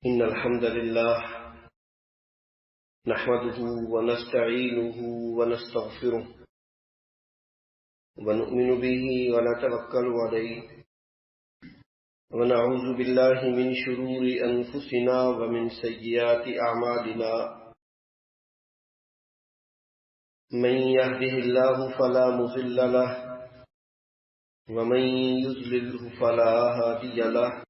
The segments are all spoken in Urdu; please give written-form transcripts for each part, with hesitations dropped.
إن الحمد لله نحمده ونستعينه ونستغفره ونؤمن به ونتوكل عليه ونعوذ بالله من شرور أنفسنا ومن سيئات أعمالنا من يهده الله فلا مضل له ومن يضلله فلا هادي له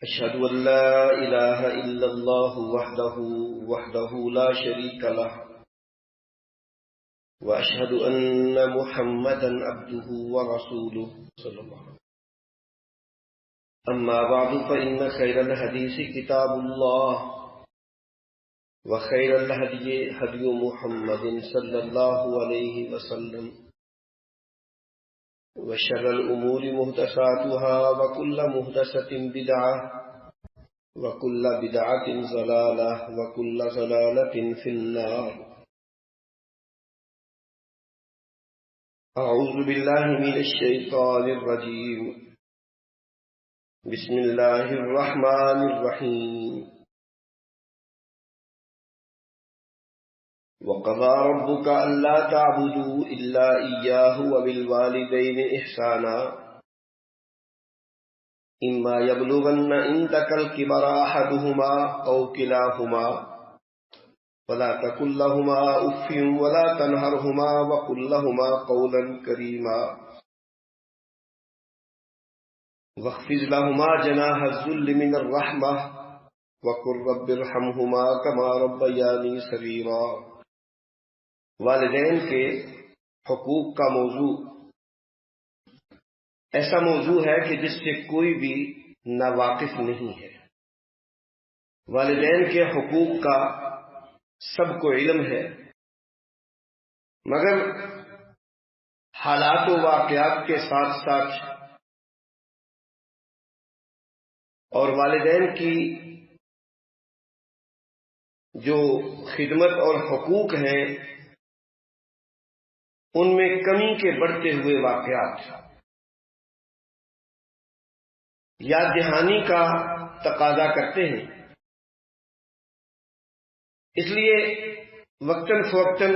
أشهد أن لا إله إلا الله وحده لا شريك له وأشهد أن محمدا عبده ورسوله صلى الله عليه وسلم. أما بعد فإن خير الحديث كتاب الله وخير الهدي هدي محمد صلى الله عليه وسلم وشر الأمور محدثاتها وكل محدثة بدعة وكل بدعة ضلالة وكل ضلالة في النار. أعوذ بالله من الشيطان الرجيم. بسم الله الرحمن الرحيم. وقضى ربك ألا تعبدوا إلا إياه وبالوالدين إحسانا إما يبلغن عندك الكبر أحدهما أو كلاهما فلا تقل لهما أف ولا تنهرهما وقل لهما قولا كريما واخفض لهما جناح الذل من الرحمة وقل رب ارحمهما كما ربياني صغيرا. والدین کے حقوق کا موضوع ایسا موضوع ہے کہ جس سے کوئی بھی ناواقف نہیں ہے. والدین کے حقوق کا سب کو علم ہے، مگر حالات و واقعات کے ساتھ ساتھ اور والدین کی جو خدمت اور حقوق ہیں ان میں کمی کے بڑھتے ہوئے واقعات یاد دہانی کا تقاضا کرتے ہیں. اس لیے وقتاً فوقتاً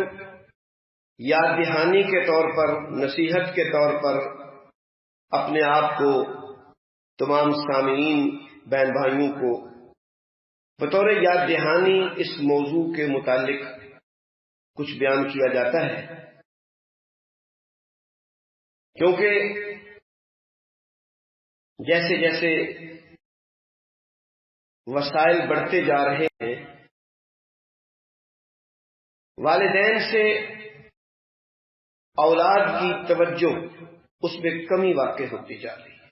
یاد دہانی کے طور پر، نصیحت کے طور پر اپنے آپ کو، تمام سامعین بہن بھائیوں کو بطور یاد دہانی اس موضوع کے متعلق کچھ بیان کیا جاتا ہے، کیونکہ جیسے جیسے وسائل بڑھتے جا رہے ہیں والدین سے اولاد کی توجہ اس میں کمی واقع ہوتی جا رہی ہے.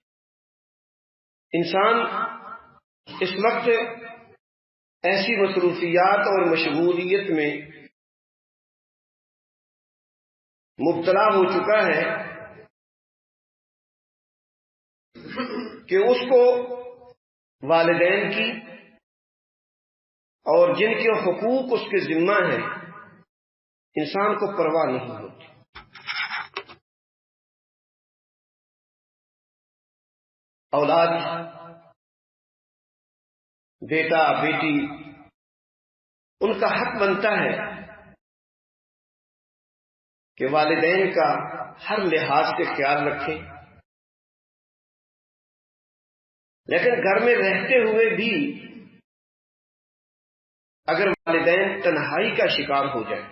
انسان اس وقت ایسی مصروفیات اور مشغولیت میں مبتلا ہو چکا ہے کہ اس کو والدین کی اور جن کے حقوق اس کے ذمہ ہیں انسان کو پرواہ نہیں ہوتی. اولاد، بیٹا بیٹی، ان کا حق بنتا ہے کہ والدین کا ہر لحاظ سے خیال رکھیں، لیکن گھر میں رہتے ہوئے بھی اگر والدین تنہائی کا شکار ہو جائیں،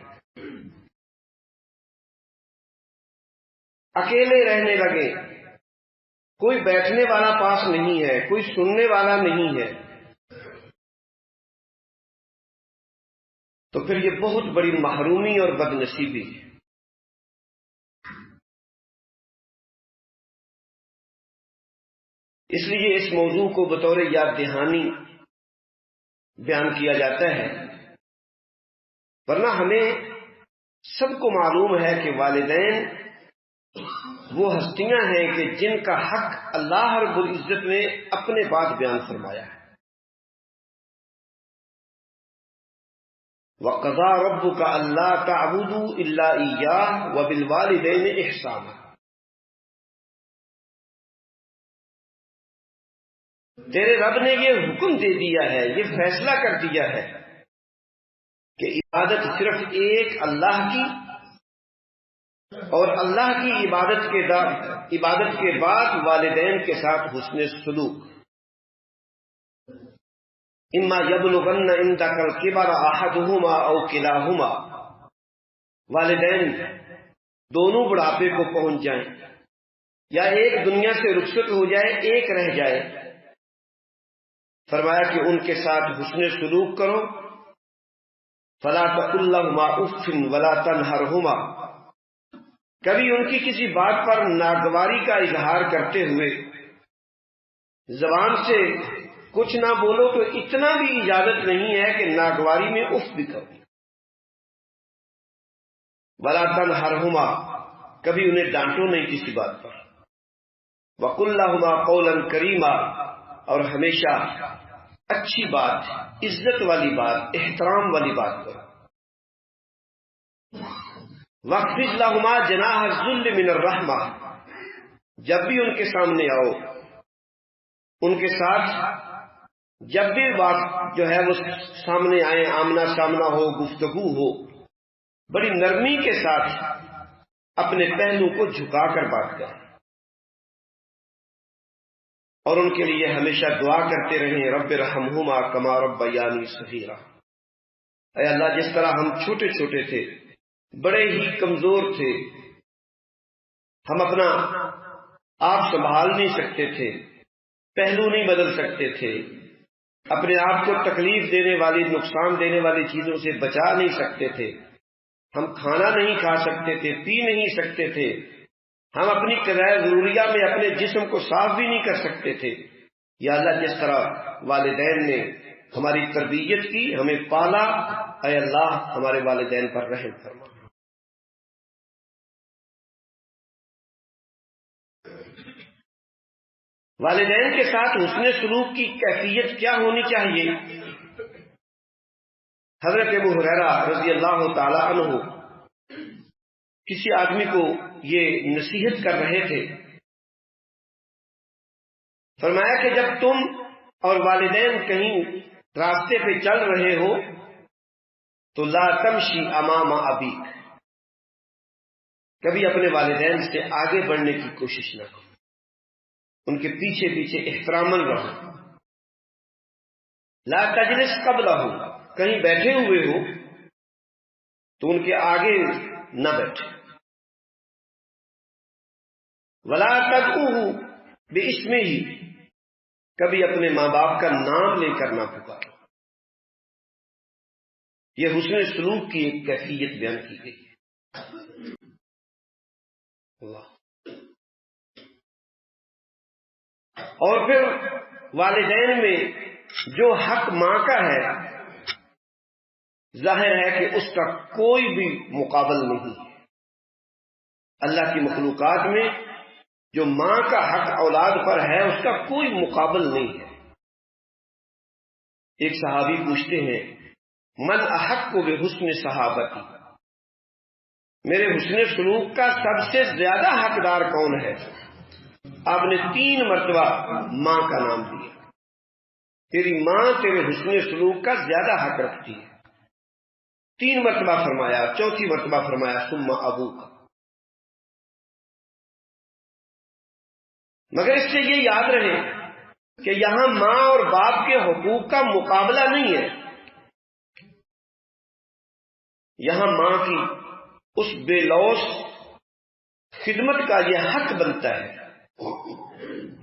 اکیلے رہنے لگے، کوئی بیٹھنے والا پاس نہیں ہے، کوئی سننے والا نہیں ہے، تو پھر یہ بہت بڑی محرومی اور بدنصیبی ہے. اس لیے اس موضوع کو بطور یاد دہانی بیان کیا جاتا ہے، ورنہ ہمیں سب کو معلوم ہے کہ والدین وہ ہستیاں ہیں کہ جن کا حق اللہ رب العزت نے اپنے بعد بیان فرمایا ہے. وَقَضَى رَبُّكَ أَلَّا تَعْبُدُوا إِلَّا إِيَّاهُ وَبِالْوَالِدَيْنِ إِحْسَانًا. تیرے رب نے یہ حکم دے دیا ہے، یہ فیصلہ کر دیا ہے کہ عبادت صرف ایک اللہ کی، اور اللہ کی عبادت کے بعد والدین کے ساتھ حسن سلوک۔ اما یبلغن عندک الکبر احدہما او کلاہما، والدین دونوں بڑھاپے کو پہنچ جائیں یا ایک دنیا سے رخصت ہو جائے، ایک رہ جائے، فرمایا کہ ان کے ساتھ حسن سلوک کرو۔ فلا تقل لهما اف ولا تنهرهما، کبھی ان کی کسی بات پر ناگواری کا اظہار کرتے ہوئے زبان سے کچھ نہ بولو تو اتنا بھی اجازت نہیں ہے کہ ناگواری میں اف بھی کرو۔ ولا تنهرهما، کبھی انہیں ڈانٹو نہیں کسی بات پر۔ وقل لهما قولا کریما، اور ہمیشہ اچھی بات، عزت والی بات، احترام والی بات کرو۔ واخفض لهما جناح الذل من الرحمہ، جب بھی ان کے سامنے آؤ، ان کے ساتھ جب بھی بات جو ہے وہ سامنے آئے، آمنا سامنا ہو، گفتگو ہو، بڑی نرمی کے ساتھ اپنے پہلو کو جھکا کر بات کریں، اور ان کے لیے ہمیشہ دعا کرتے رہیں، رب ارحمہما کما ربیانی صغیرا۔ اے اللہ، جس طرح ہم چھوٹے چھوٹے تھے، بڑے ہی کمزور تھے، ہم اپنا آپ سنبھال نہیں سکتے تھے، پہلو نہیں بدل سکتے تھے، اپنے آپ کو تکلیف دینے والی، نقصان دینے والی چیزوں سے بچا نہیں سکتے تھے، ہم کھانا نہیں کھا سکتے تھے، پی نہیں سکتے تھے، ہم اپنی قضائے ضروریہ میں اپنے جسم کو صاف بھی نہیں کر سکتے تھے۔ یا اللہ، جس طرح والدین نے ہماری تربیت کی، ہمیں پالا، اے اللہ ہمارے والدین پر رحم فرما۔ والدین کے ساتھ حسن سلوک کی کیفیت کیا ہونی چاہیے؟ حضرت ابو ہریرہ رضی اللہ تعالی عنہ کسی آدمی کو یہ نصیحت کر رہے تھے، فرمایا کہ جب تم اور والدین کہیں راستے پہ چل رہے ہو تو لا تمشی امام ابیک، کبھی اپنے والدین سے آگے بڑھنے کی کوشش نہ کرو، ان کے پیچھے پیچھے احتراماً رہو۔ لا تجلس قبلہم، کہیں بیٹھے ہوئے ہو تو ان کے آگے نہ بیٹھے۔ ولا تدعوہ باسمہ، کبھی اپنے ماں باپ کا نام لے کر نہ پکارو۔ یہ حسن سلوک کی ایک کیفیت بیان کی گئی ہے۔ اللہ، اور پھر والدین میں جو حق ماں کا ہے، ظاہر ہے کہ اس کا کوئی بھی مقابل نہیں ہے۔ اللہ کی مخلوقات میں جو ماں کا حق اولاد پر ہے، اس کا کوئی مقابل نہیں ہے۔ ایک صحابی پوچھتے ہیں، من احق بحسن صحابتی، میرے حسن سلوک کا سب سے زیادہ حقدار کون ہے؟ آپ نے 3 مرتبہ ماں کا نام دیا، تیری ماں تیرے حسن سلوک کا زیادہ حق رکھتی ہے۔ 3 مرتبہ فرمایا، چوتھی مرتبہ فرمایا ثم ابوک۔ مگر اس سے یہ یاد رہے کہ یہاں ماں اور باپ کے حقوق کا مقابلہ نہیں ہے، یہاں ماں کی اس بے لوث خدمت کا یہ حق بنتا ہے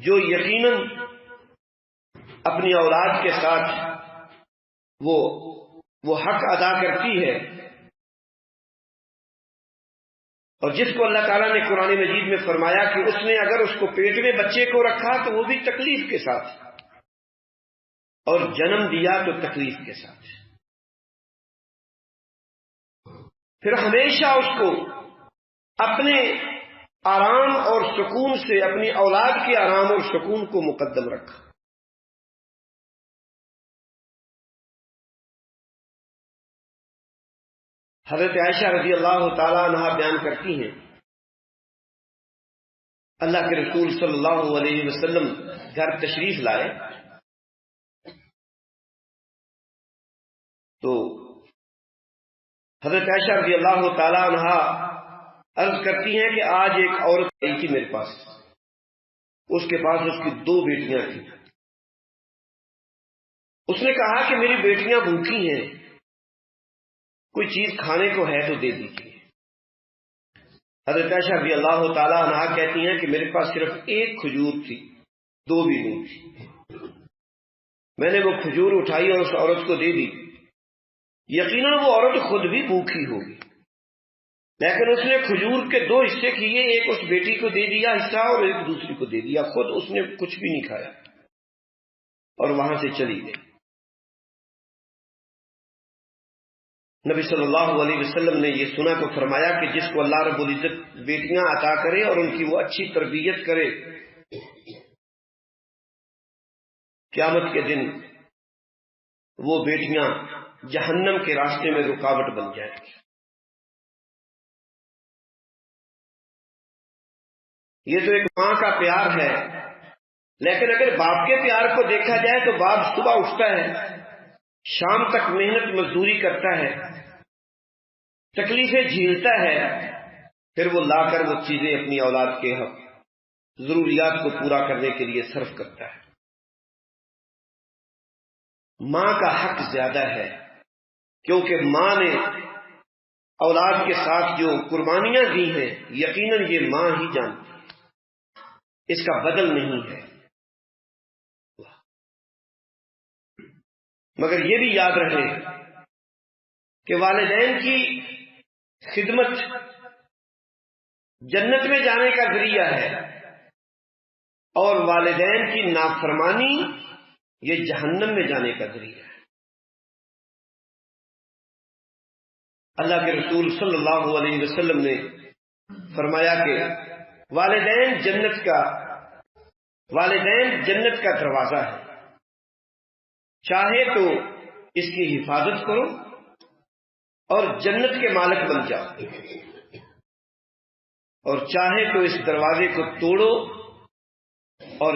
جو یقیناً اپنی اولاد کے ساتھ وہ حق ادا کرتی ہے، اور جس کو اللہ تعالیٰ نے قرآن مجید میں فرمایا کہ اس نے اگر اس کو پیٹ میں بچے کو رکھا تو وہ بھی تکلیف کے ساتھ، اور جنم دیا تو تکلیف کے ساتھ، پھر ہمیشہ اس کو اپنے آرام اور سکون سے اپنی اولاد کے آرام اور سکون کو مقدم رکھا۔ حضرت عائشہ رضی اللہ تعالی عنہا بیان کرتی ہیں، اللہ کے رسول صلی اللہ علیہ وسلم گھر تشریف لائے تو حضرت عائشہ رضی اللہ تعالی عنہا عرض کرتی ہیں کہ آج ایک عورت آئی تھی میرے پاس، اس کے پاس اس کی 2 بیٹیاں تھیں. اس نے کہا کہ میری بیٹیاں بھوکی ہیں، کوئی چیز کھانے کو ہے تو دے دیجیے. حضرت عائشہ رضی اللہ تعالی عنہا کہتی ہیں کہ میرے پاس صرف 1 کھجور تھی، 2 بھی نہیں تھی. میں نے وہ کھجور اٹھائی اور اس عورت کو دے دی. یقیناً وہ عورت خود بھی بھوکی ہوگی، لیکن اس نے کھجور کے 2 حصے کیے، ایک اس بیٹی کو دے دیا حصہ اور ایک دوسری کو دے دیا، خود اس نے کچھ بھی نہیں کھایا اور وہاں سے چلی گئی. نبی صلی اللہ علیہ وسلم نے یہ سنا تو فرمایا کہ جس کو اللہ رب العزت بیٹیاں عطا کرے اور ان کی وہ اچھی تربیت کرے، قیامت کے دن وہ بیٹیاں جہنم کے راستے میں رکاوٹ بن جائیں گی. یہ تو ایک ماں کا پیار ہے، لیکن اگر باپ کے پیار کو دیکھا جائے تو باپ صبح اٹھتا ہے، شام تک محنت مزدوری کرتا ہے، تکلیفیں جھیلتا ہے، پھر وہ لا کر وہ چیزیں اپنی اولاد کے حق ضروریات کو پورا کرنے کے لیے صرف کرتا ہے. ماں کا حق زیادہ ہے، کیونکہ ماں نے اولاد کے ساتھ جو قربانیاں دی ہیں یقیناً یہ ماں ہی جانتی ہے، اس کا بدل نہیں ہے. مگر یہ بھی یاد رہے کہ والدین کی خدمت جنت میں جانے کا ذریعہ ہے اور والدین کی نافرمانی یہ جہنم میں جانے کا ذریعہ ہے. اللہ کے رسول صلی اللہ علیہ وسلم نے فرمایا کہ والدین جنت کا دروازہ ہے، چاہے تو اس کی حفاظت کرو اور جنت کے مالک بن جاؤ، اور چاہے تو اس دروازے کو توڑو اور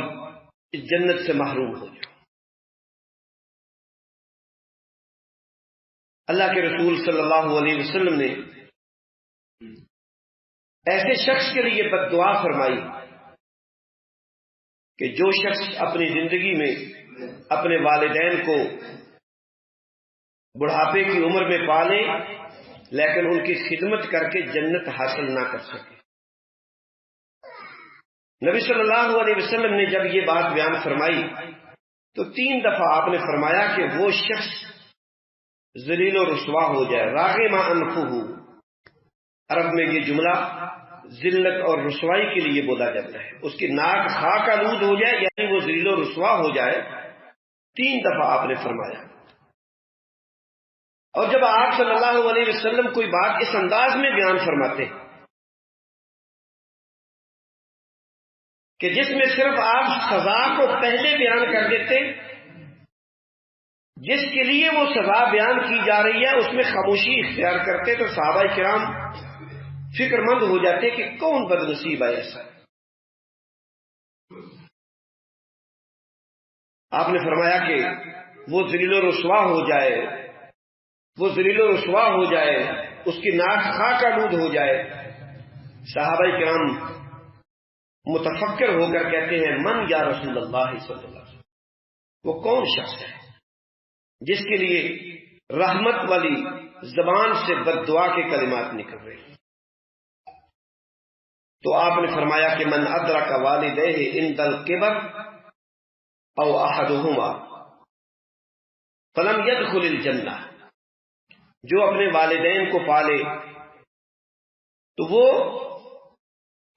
جنت سے محروم ہو جاؤ. اللہ کے رسول صلی اللہ علیہ وسلم نے ایسے شخص کے لیے بد دعا فرمائی کہ جو شخص اپنی زندگی میں اپنے والدین کو بڑھاپے کی عمر میں پالے لیکن ان کی خدمت کر کے جنت حاصل نہ کر سکے. نبی صلی اللہ علیہ وسلم نے جب یہ بات بیان فرمائی تو 3 دفعہ آپ نے فرمایا کہ وہ شخص ذلیل و رسوا ہو جائے. راغم انفہ، عرب میں یہ جملہ ذلت اور رسوائی کے لیے بولا جاتا ہے، اس کی ناک خاک آلود ہو جائے یعنی وہ ذلیل و رسوا ہو جائے. 3 دفعہ آپ نے فرمایا. اور جب آپ صلی اللہ علیہ وسلم کوئی بات اس انداز میں بیان فرماتے کہ جس میں صرف آپ سزا کو پہلے بیان کر دیتے، جس کے لیے وہ سزا بیان کی جا رہی ہے اس میں خاموشی اختیار کرتے تو صحابہ کرام فکر مند ہو جاتے کہ کون بدنصیب ہے ایسا. آپ نے فرمایا کہ وہ ذلیل و رسوا ہو جائے، وہ ذلیل و رسوا ہو جائے، اس کی ناک خاک آلود ہو جائے. صحابہ کرام متفکر ہو کر کہتے ہیں من یا رسول اللہ صلی اللہ علیہ وسلم، وہ کون شخص ہے جس کے لیے رحمت والی زبان سے بد دعا کے کلمات نکل رہے ہیں. تو آپ نے فرمایا کہ من ادرک والدیہ عند الکبر او احدہما فلم يدخل الجنہ، جو اپنے والدین کو پالے تو وہ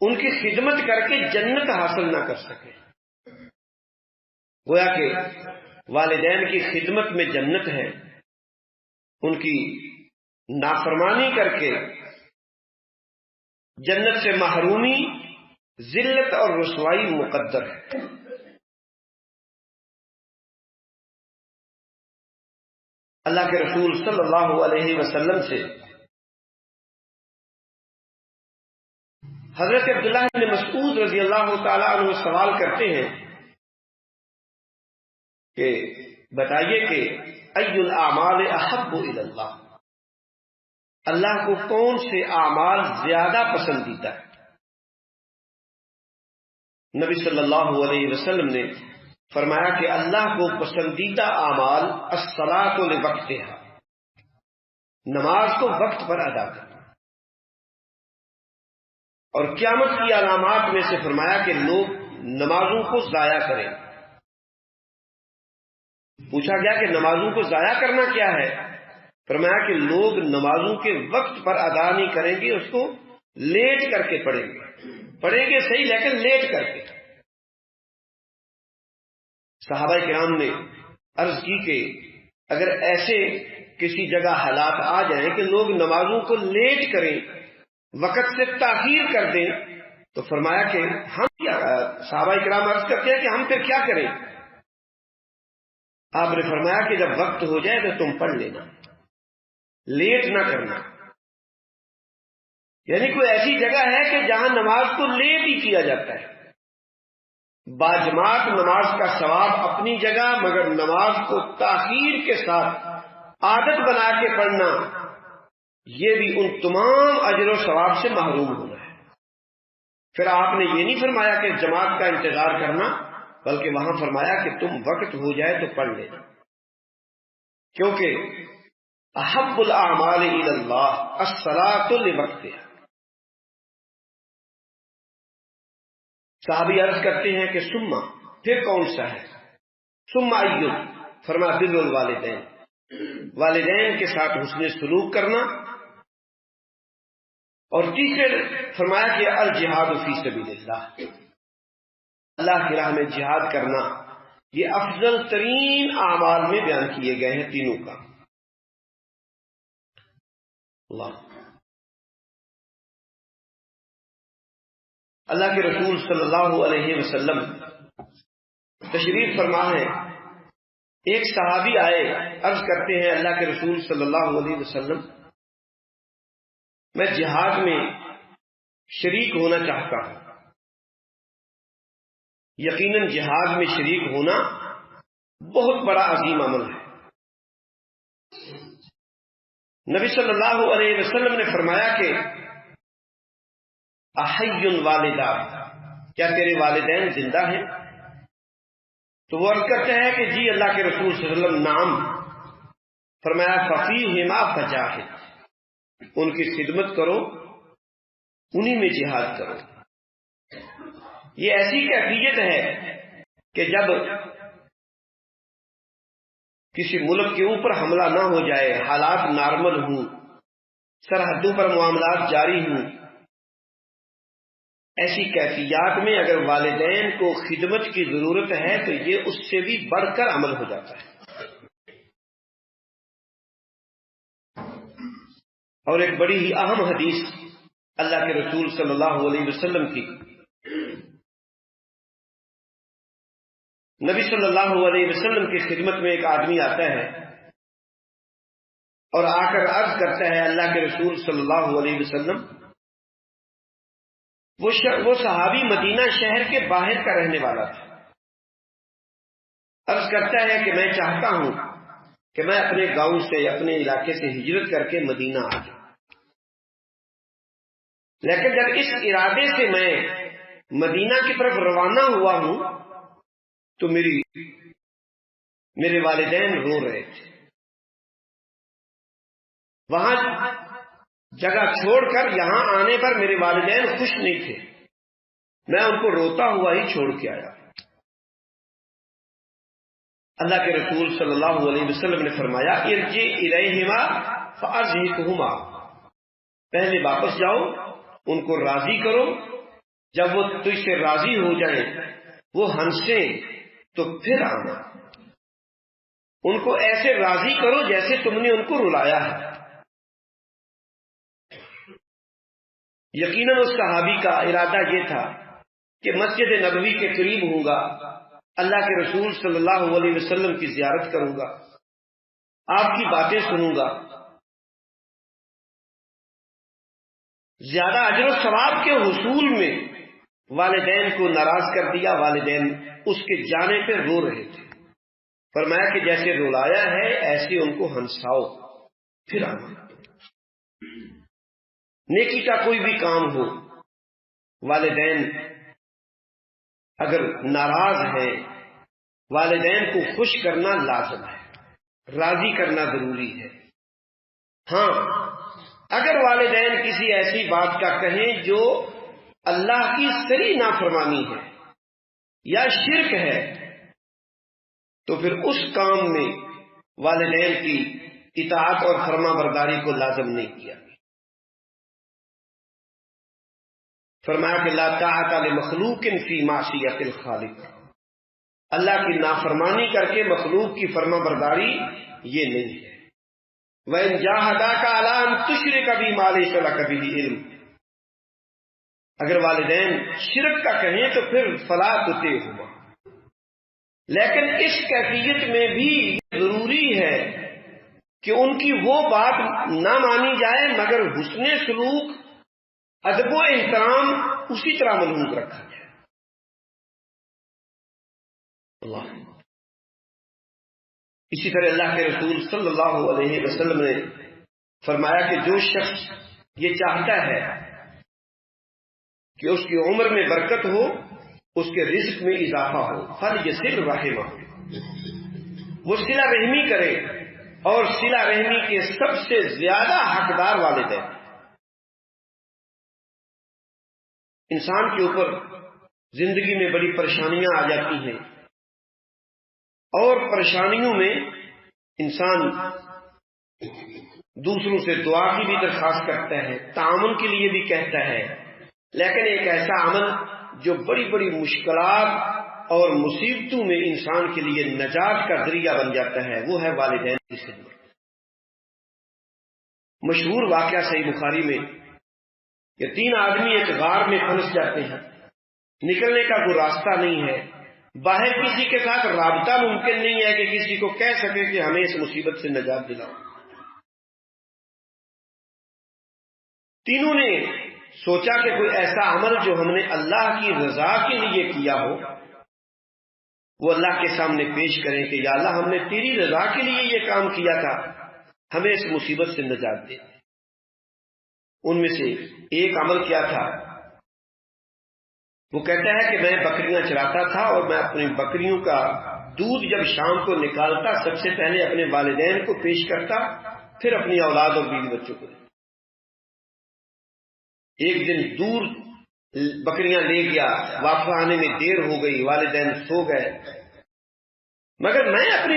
ان کی خدمت کر کے جنت حاصل نہ کر سکے. گویا کہ والدین کی خدمت میں جنت ہے، ان کی نافرمانی کر کے جنت سے محرومی، ذلت اور رسوائی مقدر ہے. اللہ کے رسول صلی اللہ علیہ وسلم سے حضرت عبداللہ بن مسعود رضی اللہ تعالی عنہ سوال کرتے ہیں کہ بتائیے کہ ای الاعمال احب الی اللہ، اللہ کو کون سے اعمال زیادہ پسندیدہ ہے؟ نبی صلی اللہ علیہ وسلم نے فرمایا کہ اللہ کو پسندیدہ اعمال الصلاۃ لوقتہا، نماز کو وقت پر ادا کرنا۔ اور قیامت کی علامات میں سے فرمایا کہ لوگ نمازوں کو ضائع کریں۔ پوچھا گیا کہ نمازوں کو ضائع کرنا کیا ہے؟ فرمایا کہ لوگ نمازوں کے وقت پر ادا نہیں کریں گے، اس کو لیٹ کر کے پڑھیں گے صحیح لیکن لیٹ کر کے۔ صحابہ کرام نے عرض کی کہ اگر ایسے کسی جگہ حالات آ جائیں کہ لوگ نمازوں کو لیٹ کریں، وقت سے تاخیر کر دیں، تو فرمایا کہ ہم کیا، صحابہ کرام عرض کرتے ہیں کہ ہم پھر کیا کریں؟ آپ نے فرمایا کہ جب وقت ہو جائے تو تم پڑھ لینا، لیٹ نہ کرنا۔ یعنی کوئی ایسی جگہ ہے کہ جہاں نماز کو لیٹ ہی کیا جاتا ہے۔ باجماعت نماز کا ثواب اپنی جگہ، مگر نماز کو تاخیر کے ساتھ عادت بنا کے پڑھنا، یہ بھی ان تمام اجر و ثواب سے محروم ہونا ہے۔ پھر آپ نے یہ نہیں فرمایا کہ جماعت کا انتظار کرنا، بلکہ وہاں فرمایا کہ تم وقت ہو جائے تو پڑھ لینا، کیونکہ احب الاعمال الی اللہ الصلاۃ لوقتہا۔ صحابی عرض کرتے ہیں کہ ثم، پھر کون سا ہے؟ ثم ای، فرمایا بر الوالدین، والدین کے ساتھ حسن سلوک کرنا، اور تیسرے فرمایا کہ الجہاد فی سبیل اللہ، اللہ کی راہ میں جہاد کرنا۔ یہ افضل ترین اعمال میں بیان کیے گئے ہیں تینوں کا۔ اللہ کے رسول صلی اللہ علیہ وسلم تشریف فرما ہے، ایک صحابی آئے، عرض کرتے ہیں اللہ کے رسول صلی اللہ علیہ وسلم میں جہاد میں شریک ہونا چاہتا ہوں۔ یقیناً جہاد میں شریک ہونا بہت بڑا عظیم عمل ہے۔ نبی صلی اللہ علیہ وسلم نے فرمایا کہ احی والدہ، کیا تیرے والدین زندہ ہیں؟ تو وہ عرض کرتے ہیں کہ جی اللہ کے رسول صلی اللہ علیہ وسلم نعم۔ فرمایا ففیہما فجاہد، ان کی خدمت کرو، انہی میں جہاد کرو۔ یہ ایسی کیفیت ہے کہ جب کسی ملک کے اوپر حملہ نہ ہو جائے، حالات نارمل ہوں، سرحدوں پر معاملات جاری ہوں، ایسی کیفیات میں اگر والدین کو خدمت کی ضرورت ہے تو یہ اس سے بھی بڑھ کر عمل ہو جاتا ہے۔ اور ایک بڑی ہی اہم حدیث اللہ کے رسول صلی اللہ علیہ وسلم کی، نبی صلی اللہ علیہ وسلم کی خدمت میں ایک آدمی آتا ہے اور آ کر عرض کرتا ہے اللہ کے رسول صلی اللہ علیہ وسلم، وہ صحابی مدینہ شہر کے باہر کا رہنے والا تھا، عرض کرتا ہے کہ میں چاہتا ہوں کہ میں اپنے گاؤں سے، اپنے علاقے سے ہجرت کر کے مدینہ آ جاؤں، لیکن جب اس ارادے سے میں مدینہ کی طرف روانہ ہوا ہوں تو میرے والدین رو رہے تھے، وہاں جگہ چھوڑ کر یہاں آنے پر میرے والدین خوش نہیں تھے، میں ان کو روتا ہوا ہی چھوڑ کے آیا۔ اللہ کے رسول صلی اللہ علیہ وسلم نے فرمایا ارجع الیہما فارضکہما، پہلے واپس جاؤ، ان کو راضی کرو، جب وہ تجھ سے راضی ہو جائیں، وہ ہنسیں تو پھر آنا، ان کو ایسے راضی کرو جیسے تم نے ان کو رلایا ہے۔ یقیناً اس صحابی کا ارادہ یہ تھا کہ مسجد نبوی کے قریب ہوں گا، اللہ کے رسول صلی اللہ علیہ وسلم کی زیارت کروں گا، آپ کی باتیں سنوں گا، زیادہ اجر و ثواب کے حصول میں والدین کو ناراض کر دیا، والدین اس کے جانے پہ رو رہے تھے۔ فرمایا کہ جیسے رلایا ہے ایسے ان کو ہنساؤ پھر عمل کرو۔ نیکی کا کوئی بھی کام ہو، والدین اگر ناراض ہیں، والدین کو خوش کرنا لازم ہے، راضی کرنا ضروری ہے۔ ہاں اگر والدین کسی ایسی بات کا کہیں جو اللہ کی صریح نافرمانی ہے یا شرک ہے تو پھر اس کام میں والدین کی اطاعت اور فرما برداری کو لازم نہیں کیا۔ فرمایا کہ لا طاعت لمخلوق فی معصیت الخالق، اللہ کی نافرمانی کر کے مخلوق کی فرما برداری یہ نہیں ہے۔ وَإِنْ جَاهَدَاكَ عَلَىٰ أَن تُشْرِكَ بِي مَا لَيْسَ لَكَ بِهِ عِلْمٌ، اگر والدین شرک کا کہیں تو پھر فلا تطعهما، لیکن اس کیفیت میں بھی ضروری ہے کہ ان کی وہ بات نہ مانی جائے مگر حسن سلوک، ادب و احترام اسی طرح ملحوظ رکھا جائے۔ اللہ، اسی طرح اللہ کے رسول صلی اللہ علیہ وسلم نے فرمایا کہ جو شخص یہ چاہتا ہے کہ اس کی عمر میں برکت ہو، اس کے رزق میں اضافہ ہو، فلیصل رحمہ، وہ صلہ رحمی کرے، اور صلہ رحمی کے سب سے زیادہ حقدار والدین۔ انسان کے اوپر زندگی میں بڑی پریشانیاں آ جاتی ہیں، اور پریشانیوں میں انسان دوسروں سے دعا کی بھی درخواست کرتا ہے، تعاون کے لیے بھی کہتا ہے، لیکن ایک ایسا عمل جو بڑی بڑی مشکلات اور مصیبتوں میں انسان کے لیے نجات کا ذریعہ بن جاتا ہے، وہ ہے والدین کی خدمت۔ مشہور واقعہ صحیح بخاری میں کہ 3 آدمی ایک غار میں پھنس جاتے ہیں، نکلنے کا کوئی راستہ نہیں ہے، باہر کسی کے ساتھ رابطہ ممکن نہیں ہے کہ کسی کو کہہ سکے کہ ہمیں اس مصیبت سے نجات دلاؤ۔ تینوں نے سوچا کہ کوئی ایسا عمل جو ہم نے اللہ کی رضا کے لیے کیا ہو وہ اللہ کے سامنے پیش کریں کہ یا اللہ ہم نے تیری رضا کے لیے یہ کام کیا تھا، ہمیں اس مصیبت سے نجات دے۔ ان میں سے ایک عمل کیا تھا؟ وہ کہتا ہے کہ میں بکریاں چراتا تھا اور میں اپنی بکریوں کا دودھ جب شام کو نکالتا سب سے پہلے اپنے والدین کو پیش کرتا، پھر اپنی اولاد اور بیوی بچوں کو۔ ایک دن دور بکریاں لے گیا، واپس آنے میں دیر ہو گئی، والدین سو گئے، مگر میں اپنی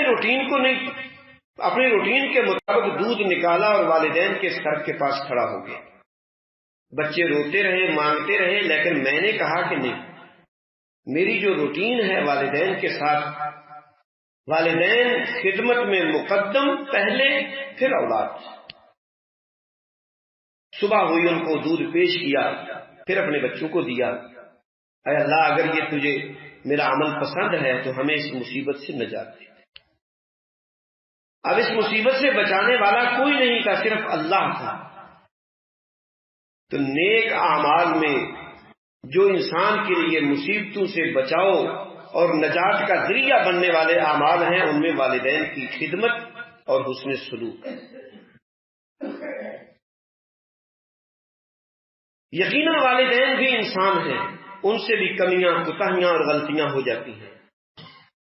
روٹین کے مطابق دودھ نکالا اور والدین کے سر کے پاس کھڑا ہو گیا۔ بچے روتے رہے، مانگتے رہے، لیکن میں نے کہا کہ نہیں، میری جو روٹین ہے والدین کے ساتھ، والدین خدمت میں مقدم، پہلے پھر اولاد۔ صبح ہوئی، ان کو دودھ پیش کیا، پھر اپنے بچوں کو دیا۔ اے اللہ اگر یہ تجھے میرا عمل پسند ہے تو ہمیں اس مصیبت سے نجات دے۔ اب اس مصیبت سے بچانے والا کوئی نہیں تھا، صرف اللہ تھا۔ تو نیک اعمال میں جو انسان کے لیے مصیبتوں سے بچاؤ اور نجات کا ذریعہ بننے والے اعمال ہیں، ان میں والدین کی خدمت اور حسن سلوک۔ یقیناً والدین بھی انسان ہیں، ان سے بھی کمیاں، کوتاہیاں اور غلطیاں ہو جاتی ہیں،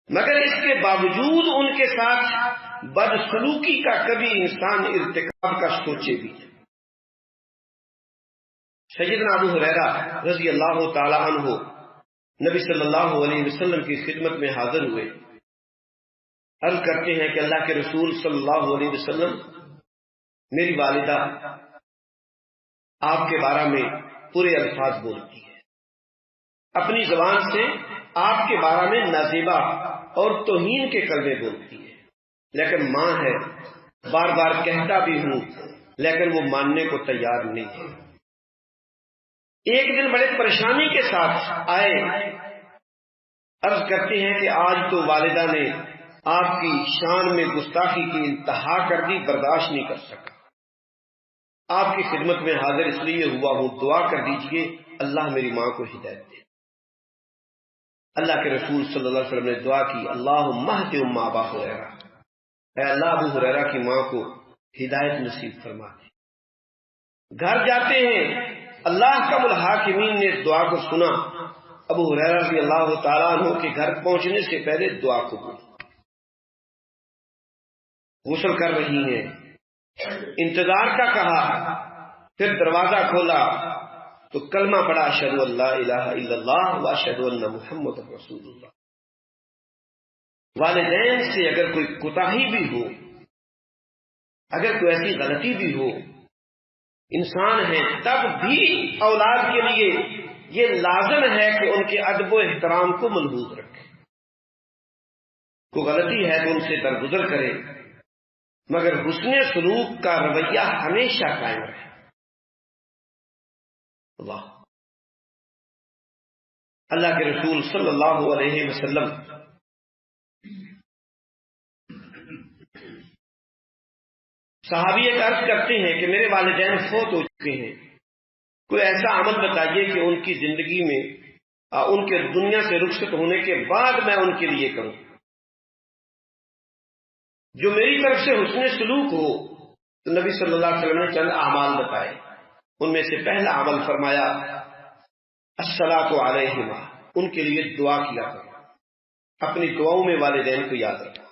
مگر اس کے باوجود ان کے ساتھ بدسلوکی کا کبھی انسان ارتکاب کا سوچے بھی نہیں۔ سیدنا ابو ہریرہ رضی اللہ تعالی عنہ نبی صلی اللہ علیہ وسلم کی خدمت میں حاضر ہوئے، عرض کرتے ہیں کہ اللہ کے رسول صلی اللہ علیہ وسلم، میری والدہ آپ کے بارے میں پورے الفاظ بولتی ہے، اپنی زبان سے آپ کے بارے میں نازیبا اور توہین کے کلمے بولتی ہے، لیکن ماں ہے، بار بار کہتا بھی ہوں لیکن وہ ماننے کو تیار نہیں ہے۔ ایک دن بڑے پریشانی کے ساتھ آئے، عرض کرتے ہیں کہ آج تو والدہ نے آپ کی شان میں گستاخی کی انتہا کر دی، برداشت نہیں کر سکا، آپ کی خدمت میں حاضر اس لیے ہوا ہوں، دعا کر دیجئے اللہ میری ماں کو ہدایت دے۔ اللہ کے رسول صلی اللہ علیہ وسلم نے دعا کی، اللہم اہد ام ابا ہریرہ، اے اللہ ابو ہریرہ کی ماں کو ہدایت نصیب فرما دے۔ گھر جاتے ہیں، اللہ کا الحاکمین نے دعا کو سنا، ابو ہریرہ رضی اللہ تعالیٰ عنہ کے گھر پہنچنے سے پہلے دعا قبول، غسل کر رہی ہیں، انتظار کا کہا، پھر دروازہ کھولا تو کلمہ پڑھا، اشہد ان لا الہ الا اللہ و اشہد ان محمد رسول اللہ۔ والدین سے اگر کوئی کوتاہی بھی ہو، اگر کوئی ایسی غلطی بھی ہو، انسان ہے، تب بھی اولاد کے لیے یہ لازم ہے کہ ان کے ادب و احترام کو ملحوظ رکھے۔ کوئی غلطی ہے تو ان سے درگزر کرے، مگر حسن سلوک کا رویہ ہمیشہ قائم رہے۔ اللہ کے رسول صلی اللہ علیہ وسلم صحابی ایک عرض کرتے ہیں کہ میرے والدین فوت ہو چکے ہیں، کوئی ایسا عمل بتائیے کہ ان کی زندگی میں ان کے دنیا سے رخصت ہونے کے بعد میں ان کے لیے کروں، جو میری طرف سے حسن سلوک ہو۔ تو نبی صلی اللہ علیہ وسلم نے چند اعمال بتائے، ان میں سے پہلا عمل فرمایا الصلاۃ علیہما، ان کے لیے دعا کیا کرو، اپنی دعاؤں میں والدین کو یاد رکھو۔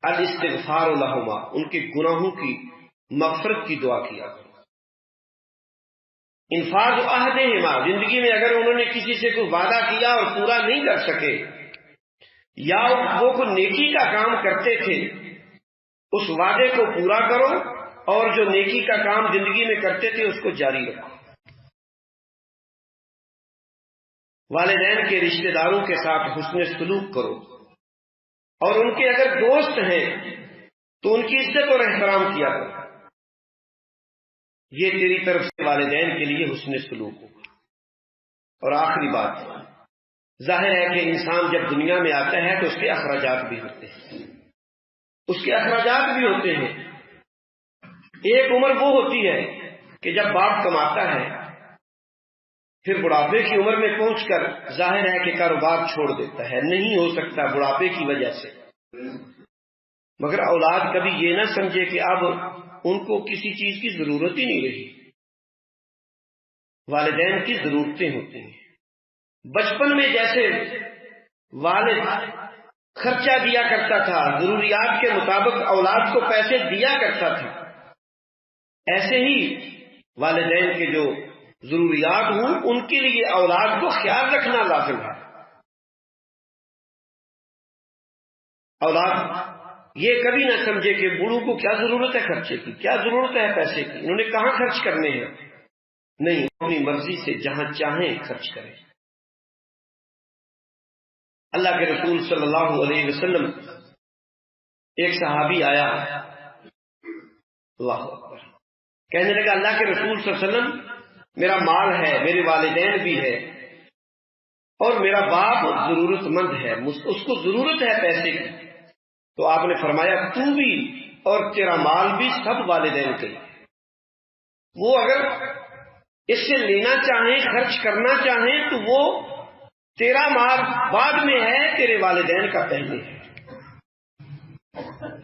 الاستغفار لہما، ان کے گناہوں کی مغفرت کی دعا کیا کرو۔ انفاذ عہدہما، زندگی میں اگر انہوں نے کسی سے کوئی وعدہ کیا اور پورا نہیں کر سکے، یا وہ کوئی نیکی کا کام کرتے تھے، اس وعدے کو پورا کرو، اور جو نیکی کا کام زندگی میں کرتے تھے اس کو جاری رکھو۔ والدین کے رشتہ داروں کے ساتھ حسن سلوک کرو، اور ان کے اگر دوست ہیں تو ان کی عزت اور احترام کیا کرو۔ یہ تیری طرف سے والدین کے لیے حسن سلوک ہوگا۔ اور آخری بات، ظاہر ہے کہ انسان جب دنیا میں آتا ہے تو اس کے اخراجات بھی ہوتے ہیں، اس کے اخراجات بھی ہوتے ہیں۔ ایک عمر وہ ہوتی ہے کہ جب باپ کماتا ہے، پھر بڑھاپے کی عمر میں پہنچ کر ظاہر ہے کہ کاروبار چھوڑ دیتا ہے، نہیں ہو سکتا بڑھاپے کی وجہ سے، مگر اولاد کبھی یہ نہ سمجھے کہ اب ان کو کسی چیز کی ضرورت ہی نہیں رہی۔ والدین کی ضرورتیں ہوتی ہیں۔ بچپن میں جیسے والد خرچہ دیا کرتا تھا، ضروریات کے مطابق اولاد کو پیسے دیا کرتا تھا، ایسے ہی والدین کے جو ضروریات ہوں ان کے لیے اولاد کو خیال رکھنا لازم ہے۔ اولاد یہ کبھی نہ سمجھے کہ بوڑھوں کو کیا ضرورت ہے خرچے کی، کیا ضرورت ہے پیسے کی، انہوں نے کہاں خرچ کرنے ہیں، نہیں، اپنی مرضی سے جہاں چاہیں خرچ کریں۔ اللہ کے رسول صلی اللہ علیہ وسلم، ایک صحابی آیا، اللہ اکبر، کہنے لگا اللہ کے رسول صلی اللہ علیہ وسلم، میرا مال ہے، میرے والدین بھی ہے، اور میرا باپ ضرورت مند ہے، اس کو ضرورت ہے پیسے کی۔ تو آپ نے فرمایا تو بھی اور تیرا مال بھی سب والدین کے، وہ اگر اس سے لینا چاہیں، خرچ کرنا چاہیں تو وہ تیرا مال بعد میں ہے، تیرے والدین کا پہلے ہے۔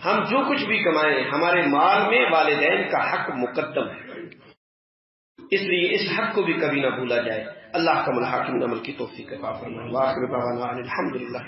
ہم جو کچھ بھی کمائیں، ہمارے مال میں والدین کا حق مقدم ہے، اس لیے اس حق کو بھی کبھی نہ بھولا جائے۔ اللہ کا الحاکم عمل کی توفیق عطا فرمائے۔ وآخر دعوانا الحمدللہ۔